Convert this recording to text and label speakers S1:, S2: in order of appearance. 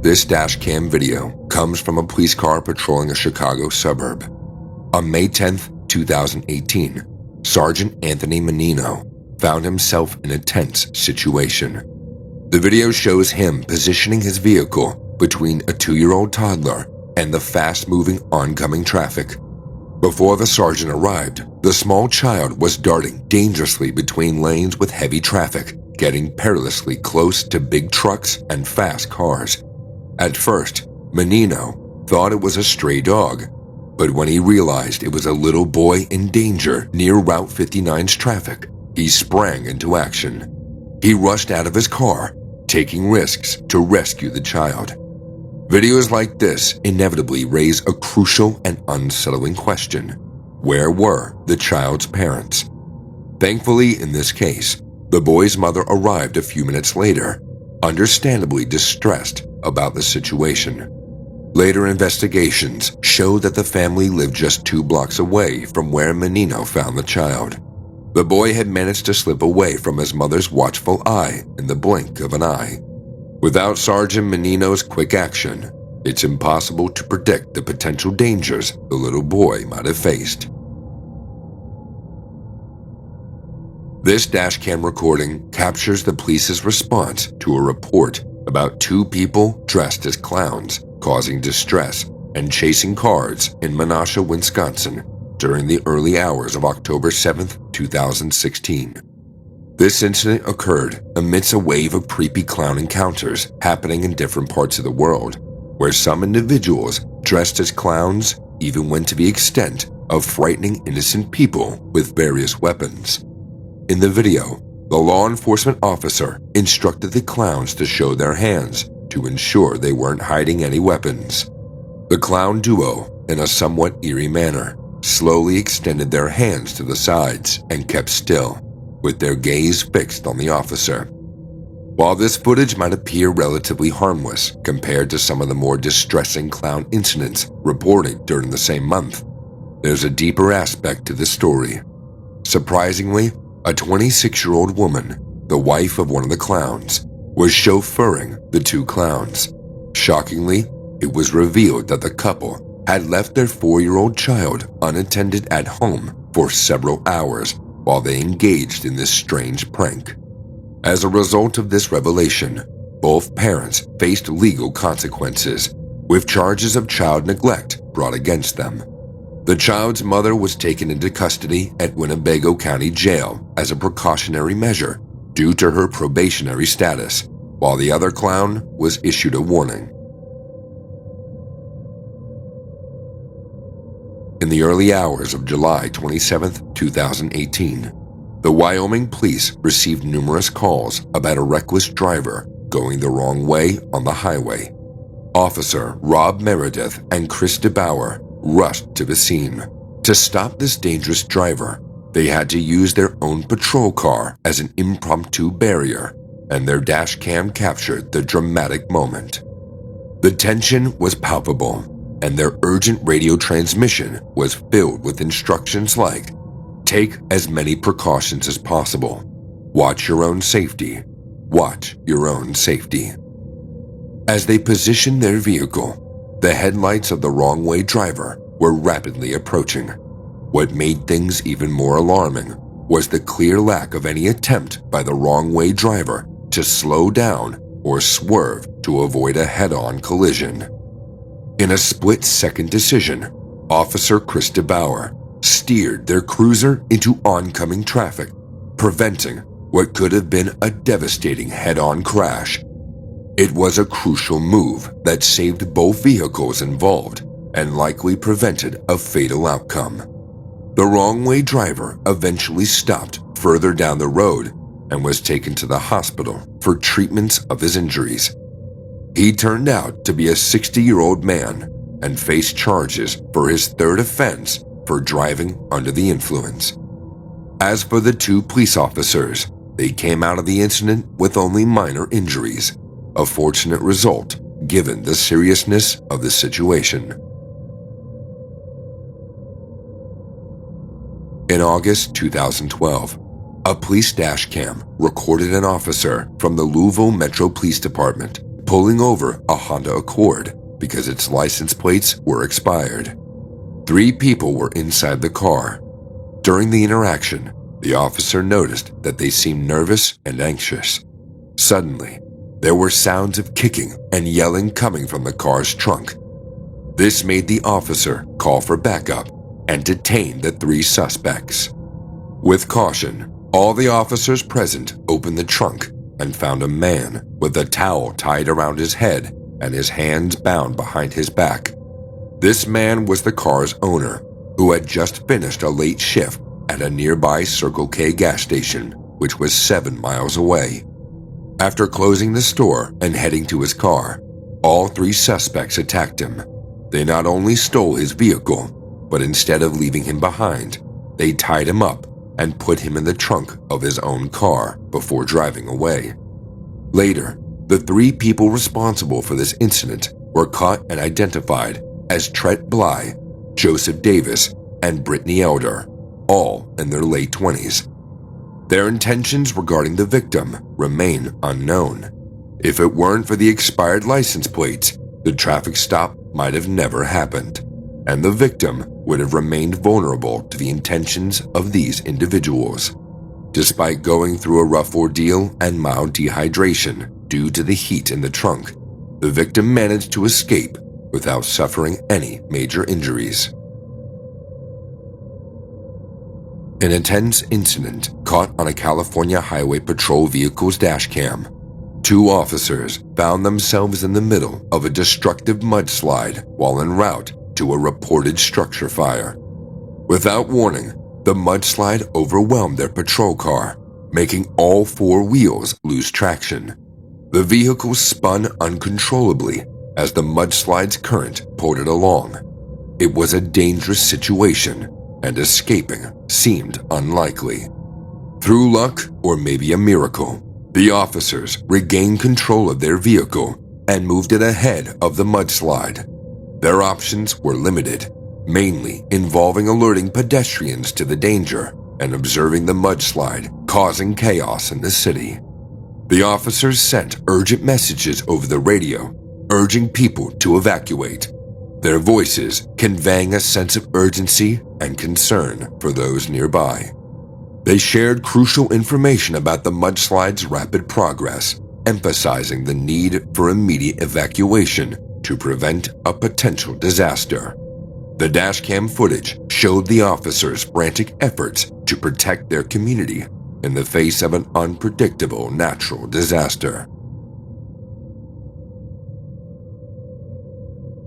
S1: This dashcam video comes from a police car patrolling a Chicago suburb. On May 10, 2018, Sergeant Anthony Menino found himself in a tense situation. The video shows him positioning his vehicle between a 2-year-old toddler and the fast-moving oncoming traffic. Before the sergeant arrived, the small child was darting dangerously between lanes with heavy traffic, getting perilously close to big trucks and fast cars. At first, Menino thought it was a stray dog, but when he realized it was a little boy in danger near Route 59's traffic, he sprang into action. He rushed out of his car, taking risks to rescue the child. Videos like this inevitably raise a crucial and unsettling question. Where were the child's parents? Thankfully, in this case, the boy's mother arrived a few minutes later, understandably distressed about the situation. Later investigations showed that the family lived just 2 blocks away from where Menino found the child. The boy had managed to slip away from his mother's watchful eye in the blink of an eye. Without Sergeant Menino's quick action, it's impossible to predict the potential dangers the little boy might have faced. This dashcam recording captures the police's response to a report about 2 people dressed as clowns causing distress and chasing cars in Menasha, Wisconsin during the early hours of October 7, 2016. This incident occurred amidst a wave of creepy clown encounters happening in different parts of the world, where some individuals dressed as clowns even went to the extent of frightening innocent people with various weapons. In the video, the law enforcement officer instructed the clowns to show their hands to ensure they weren't hiding any weapons. The clown duo, in a somewhat eerie manner, slowly extended their hands to the sides and kept still, with their gaze fixed on the officer. While this footage might appear relatively harmless compared to some of the more distressing clown incidents reported during the same month, there's a deeper aspect to this story. Surprisingly, a 26-year-old woman, the wife of one of the clowns, was chauffeuring the 2 clowns. Shockingly, it was revealed that the couple had left their 4-year-old child unattended at home for several hours while they engaged in this strange prank. As a result of this revelation, both parents faced legal consequences, with charges of child neglect brought against them. The child's mother was taken into custody at Winnebago County Jail as a precautionary measure due to her probationary status, while the other clown was issued a warning. In the early hours of July 27, 2018, the Wyoming police received numerous calls about a reckless driver going the wrong way on the highway. Officer Rob Meredith and Chris DeBauer rushed to the scene. To stop this dangerous driver, they had to use their own patrol car as an impromptu barrier, and their dash cam captured the dramatic moment. The tension was palpable, and their urgent radio transmission was filled with instructions like, "Take as many precautions as possible. Watch your own safety. Watch your own safety." As they positioned their vehicle, the headlights of the wrong-way driver were rapidly approaching. What made things even more alarming was the clear lack of any attempt by the wrong-way driver to slow down or swerve to avoid a head-on collision. In a split-second decision, Officer Chris DeBauer steered their cruiser into oncoming traffic, preventing what could have been a devastating head-on crash. It was a crucial move that saved both vehicles involved and likely prevented a fatal outcome. The wrong-way driver eventually stopped further down the road and was taken to the hospital for treatments of his injuries. He turned out to be a 60-year-old man and faced charges for his 3rd offense for driving under the influence. As for the 2 police officers, they came out of the incident with only minor injuries, a fortunate result given the seriousness of the situation. In August 2012, a police dashcam recorded an officer from the Louisville Metro Police Department pulling over a Honda Accord because its license plates were expired. 3 people were inside the car. During the interaction, the officer noticed that they seemed nervous and anxious. Suddenly, there were sounds of kicking and yelling coming from the car's trunk. This made the officer call for backup and detain the 3 suspects. With caution, all the officers present opened the trunk and found a man with a towel tied around his head and his hands bound behind his back. This man was the car's owner, who had just finished a late shift at a nearby Circle K gas station, which was 7 miles away. After closing the store and heading to his car, all 3 suspects attacked him. They not only stole his vehicle, but instead of leaving him behind, they tied him up and put him in the trunk of his own car before driving away. Later, the 3 people responsible for this incident were caught and identified as Tret Bly, Joseph Davis, and Brittany Elder, all in their late 20s. Their intentions regarding the victim remain unknown. If it weren't for the expired license plates, the traffic stop might have never happened, and the victim would have remained vulnerable to the intentions of these individuals. Despite going through a rough ordeal and mild dehydration due to the heat in the trunk, the victim managed to escape without suffering any major injuries. In a tense incident caught on a California Highway Patrol vehicle's dash cam, 2 officers found themselves in the middle of a destructive mudslide while en route to a reported structure fire. Without warning, the mudslide overwhelmed their patrol car, making all 4 wheels lose traction. The vehicle spun uncontrollably as the mudslide's current pulled it along. It was a dangerous situation, and escaping seemed unlikely. Through luck, or maybe a miracle, the officers regained control of their vehicle and moved it ahead of the mudslide. Their options were limited, mainly involving alerting pedestrians to the danger and observing the mudslide causing chaos in the city. The officers sent urgent messages over the radio, urging people to evacuate, their voices conveying a sense of urgency and concern for those nearby. They shared crucial information about the mudslide's rapid progress, emphasizing the need for immediate evacuation to prevent a potential disaster. The dashcam footage showed the officers' frantic efforts to protect their community in the face of an unpredictable natural disaster.